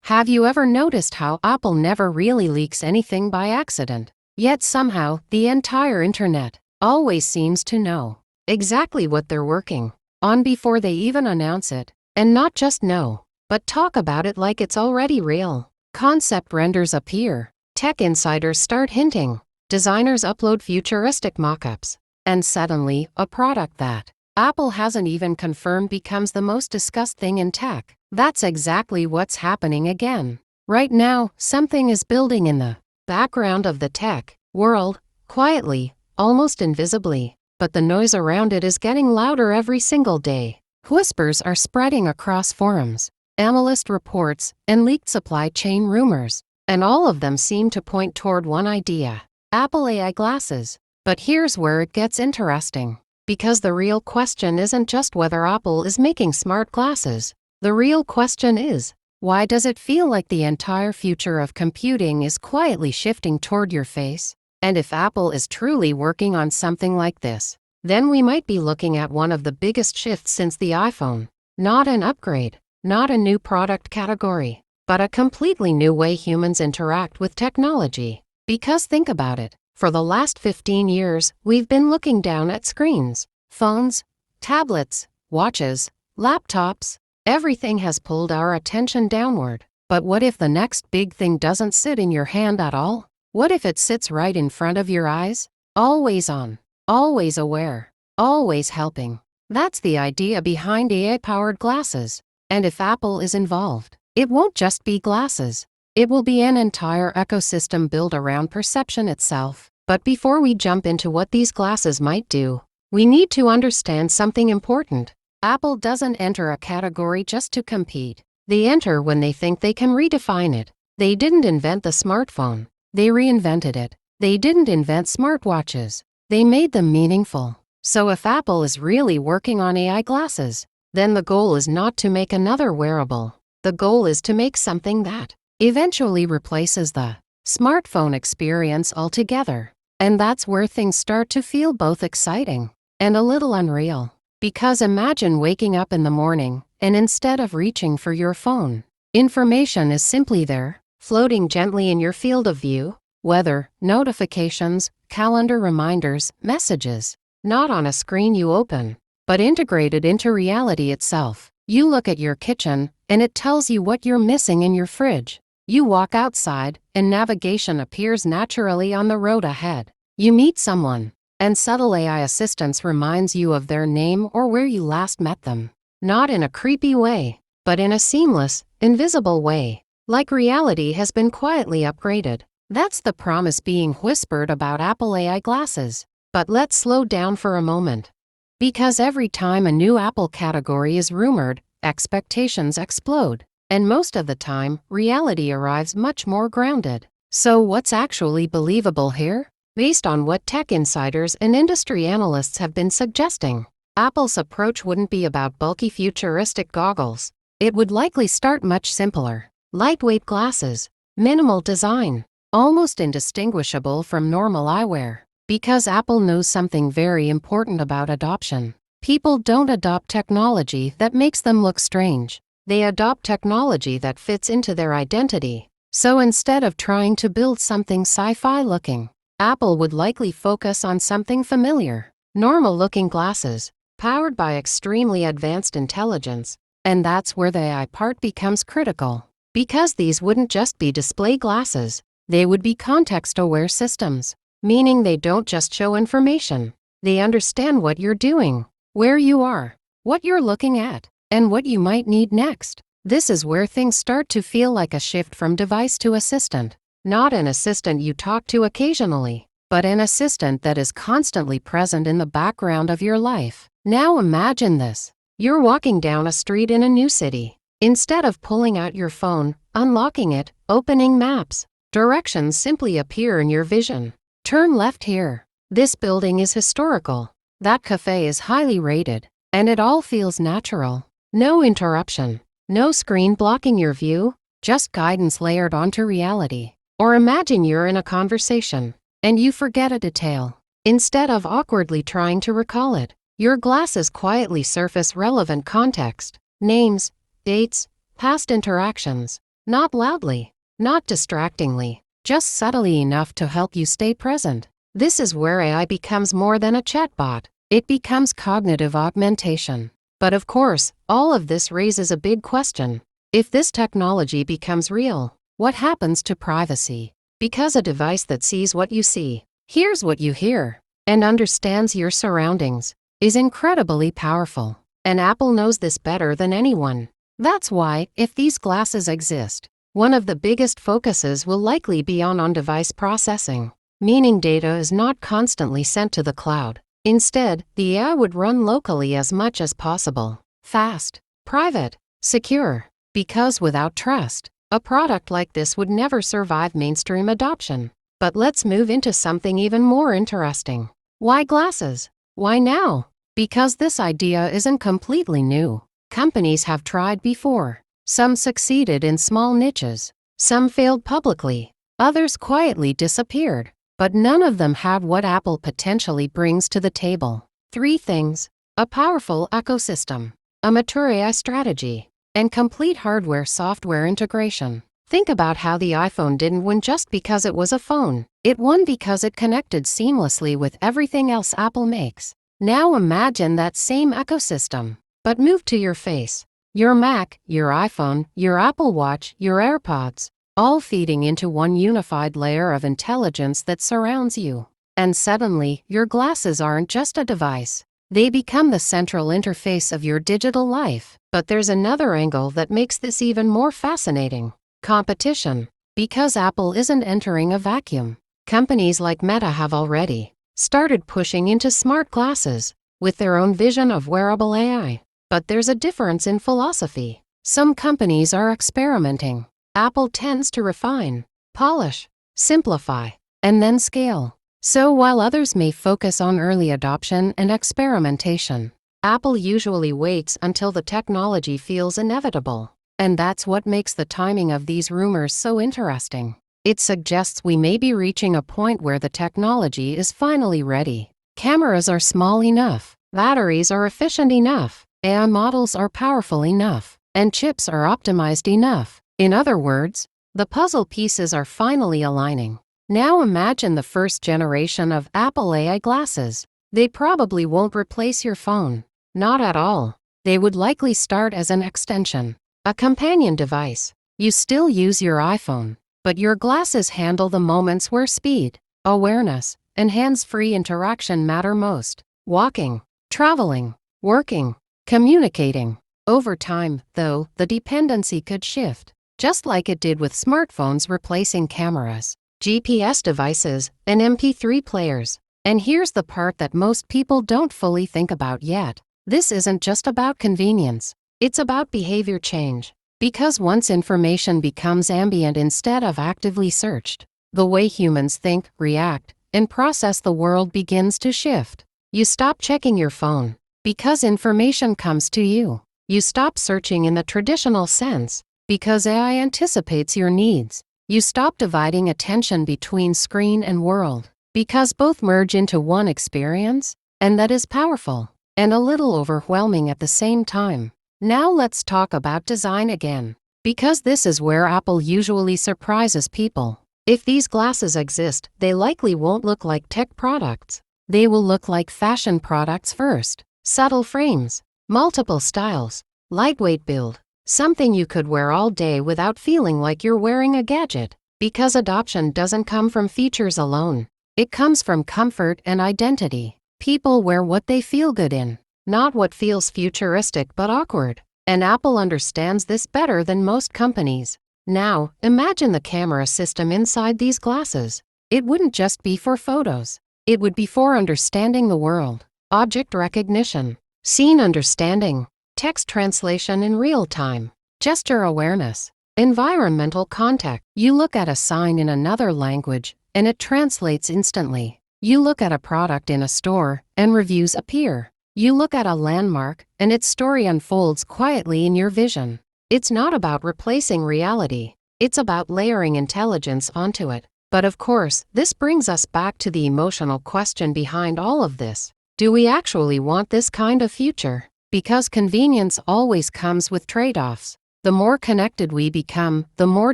Have you ever noticed how Apple never really leaks anything by accident? Yet somehow, the entire internet always seems to know exactly what they're working on before they even announce it. And not just know, but talk about it like it's already real. Concept renders appear, tech insiders start hinting, designers upload futuristic mock-ups, and suddenly, a product that Apple hasn't even confirmed becomes the most discussed thing in tech. That's exactly what's happening again. Right now, something is building in the background of the tech world, quietly, almost invisibly, but the noise around it is getting louder every single day. Whispers are spreading across forums, analyst reports, and leaked supply chain rumors, and all of them seem to point toward one idea: Apple AI glasses. But here's where it gets interesting. Because the real question isn't just whether Apple is making smart glasses. The real question is, why does it feel like the entire future of computing is quietly shifting toward your face? And if Apple is truly working on something like this, then we might be looking at one of the biggest shifts since the iPhone. Not an upgrade, not a new product category, but a completely new way humans interact with technology. Because think about it. For the last 15 years, we've been looking down at screens, phones, tablets, watches, laptops. Everything has pulled our attention downward. But what if the next big thing doesn't sit in your hand at all? What if it sits right in front of your eyes? Always on, always aware, always helping. That's the idea behind AI-powered glasses. And if Apple is involved, it won't just be glasses. It will be an entire ecosystem built around perception itself. But before we jump into what these glasses might do, we need to understand something important. Apple doesn't enter a category just to compete. They enter when they think they can redefine it. They didn't invent the smartphone. They reinvented it. They didn't invent smartwatches. They made them meaningful. So if Apple is really working on AI glasses, then the goal is not to make another wearable. The goal is to make something that eventually replaces the smartphone experience altogether. And that's where things start to feel both exciting and a little unreal. Because imagine waking up in the morning, and instead of reaching for your phone, information is simply there, floating gently in your field of view. Weather, notifications, calendar reminders, messages. Not on a screen you open, but integrated into reality itself. You look at your kitchen, and it tells you what you're missing in your fridge. You walk outside, and navigation appears naturally on the road ahead. You meet someone, and subtle AI assistance reminds you of their name or where you last met them. Not in a creepy way, but in a seamless, invisible way. Like reality has been quietly upgraded. That's the promise being whispered about Apple AI glasses. But let's slow down for a moment. Because every time a new Apple category is rumored, expectations explode. And most of the time, reality arrives much more grounded. So what's actually believable here? Based on what tech insiders and industry analysts have been suggesting, Apple's approach wouldn't be about bulky futuristic goggles. It would likely start much simpler. Lightweight glasses, minimal design, almost indistinguishable from normal eyewear. Because Apple knows something very important about adoption. People don't adopt technology that makes them look strange. They adopt technology that fits into their identity. So instead of trying to build something sci-fi looking, Apple would likely focus on something familiar. Normal-looking glasses, powered by extremely advanced intelligence. And that's where the AI part becomes critical. Because these wouldn't just be display glasses, they would be context-aware systems. Meaning they don't just show information. They understand what you're doing, where you are, what you're looking at, and what you might need next. This is where things start to feel like a shift from device to assistant. Not an assistant you talk to occasionally, but an assistant that is constantly present in the background of your life. Now imagine this. You're walking down a street in a new city. Instead of pulling out your phone, unlocking it, opening maps, directions simply appear in your vision. Turn left here. This building is historical. That cafe is highly rated. And it all feels natural. No interruption. No screen blocking your view. Just guidance layered onto reality. Or imagine you're in a conversation, and you forget a detail. Instead of awkwardly trying to recall it, your glasses quietly surface relevant context, names, dates, past interactions. Not loudly, not distractingly, just subtly enough to help you stay present. This is where AI becomes more than a chatbot. It becomes cognitive augmentation. But of course, all of this raises a big question. If this technology becomes real, what happens to privacy? Because a device that sees what you see, hears what you hear, and understands your surroundings is incredibly powerful. And Apple knows this better than anyone. That's why, if these glasses exist, one of the biggest focuses will likely be on on-device processing, meaning data is not constantly sent to the cloud. Instead, the AI would run locally as much as possible. Fast, private, secure. Because without trust, a product like this would never survive mainstream adoption. But let's move into something even more interesting. Why glasses? Why now? Because this idea isn't completely new. Companies have tried before. Some succeeded in small niches. Some failed publicly. Others quietly disappeared. But none of them had what Apple potentially brings to the table. 3 things: a powerful ecosystem, a mature AI strategy, and complete hardware-software integration. Think about how the iPhone didn't win just because it was a phone. It won because it connected seamlessly with everything else Apple makes. Now imagine that same ecosystem, but move to your face. Your Mac, your iPhone, your Apple Watch, your AirPods, all feeding into one unified layer of intelligence that surrounds you. And suddenly, your glasses aren't just a device. They become the central interface of your digital life. But there's another angle that makes this even more fascinating: competition. Because Apple isn't entering a vacuum, companies like Meta have already started pushing into smart glasses with their own vision of wearable AI. But there's a difference in philosophy. Some companies are experimenting. Apple tends to refine, polish, simplify, and then scale. So while others may focus on early adoption and experimentation, Apple usually waits until the technology feels inevitable. And that's what makes the timing of these rumors so interesting. It suggests we may be reaching a point where the technology is finally ready. Cameras are small enough, batteries are efficient enough, AI models are powerful enough, and chips are optimized enough. In other words, the puzzle pieces are finally aligning. Now imagine the first generation of Apple AI glasses. They probably won't replace your phone. Not at all. They would likely start as an extension, a companion device. You still use your iPhone, but your glasses handle the moments where speed, awareness, and hands-free interaction matter most. Walking, traveling, working, communicating. Over time, though, the dependency could shift, just like it did with smartphones replacing cameras, GPS devices, and MP3 players. And here's the part that most people don't fully think about yet. This isn't just about convenience. It's about behavior change. Because once information becomes ambient instead of actively searched, the way humans think, react, and process the world begins to shift. You stop checking your phone because information comes to you. You stop searching in the traditional sense because AI anticipates your needs. You stop dividing attention between screen and world because both merge into one experience, and that is powerful and a little overwhelming at the same time. Now let's talk about design again, because this is where Apple usually surprises people. If these glasses exist, they likely won't look like tech products. They will look like fashion products first. Subtle frames, multiple styles, lightweight build, something you could wear all day without feeling like you're wearing a gadget. Because adoption doesn't come from features alone. It comes from comfort and identity. People wear what they feel good in, not what feels futuristic but awkward. And Apple understands this better than most companies. Now, imagine the camera system inside these glasses. It wouldn't just be for photos. It would be for understanding the world, object recognition, scene understanding, text translation in real time, gesture awareness, environmental context. You look at a sign in another language, and it translates instantly. You look at a product in a store, and reviews appear. You look at a landmark, and its story unfolds quietly in your vision. It's not about replacing reality. It's about layering intelligence onto it. But of course, this brings us back to the emotional question behind all of this. Do we actually want this kind of future? Because convenience always comes with trade-offs. The more connected we become, the more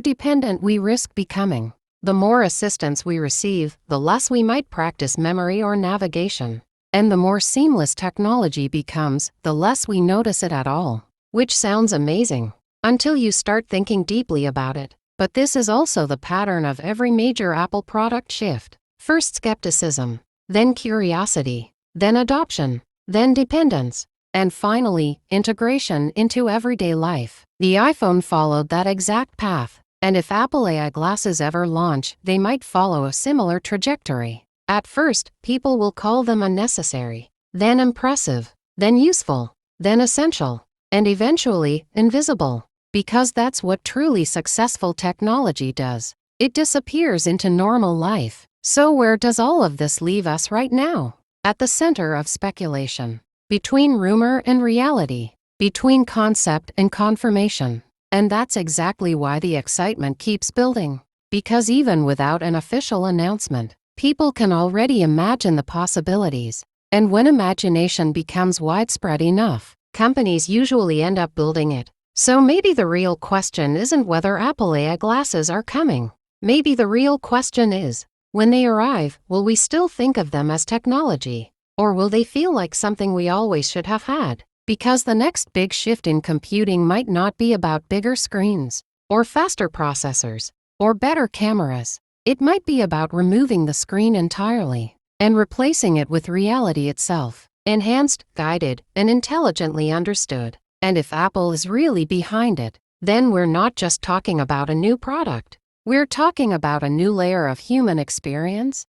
dependent we risk becoming. The more assistance we receive, the less we might practice memory or navigation. And the more seamless technology becomes, the less we notice it at all. Which sounds amazing, until you start thinking deeply about it. But this is also the pattern of every major Apple product shift. First skepticism, then curiosity, then adoption, then dependence, and finally, integration into everyday life. The iPhone followed that exact path, and if Apple AI glasses ever launch, they might follow a similar trajectory. At first, people will call them unnecessary, then impressive, then useful, then essential, and eventually, invisible. Because that's what truly successful technology does. It disappears into normal life. So where does all of this leave us right now? At the center of speculation. Between rumor and reality. Between concept and confirmation. And that's exactly why the excitement keeps building. Because even without an official announcement, people can already imagine the possibilities. And when imagination becomes widespread enough, companies usually end up building it. So maybe the real question isn't whether Apple AI glasses are coming. Maybe the real question is, when they arrive, will we still think of them as technology? Or will they feel like something we always should have had? Because the next big shift in computing might not be about bigger screens, or faster processors, or better cameras. It might be about removing the screen entirely, and replacing it with reality itself, enhanced, guided, and intelligently understood. And if Apple is really behind it, then we're not just talking about a new product. We're talking about a new layer of human experience,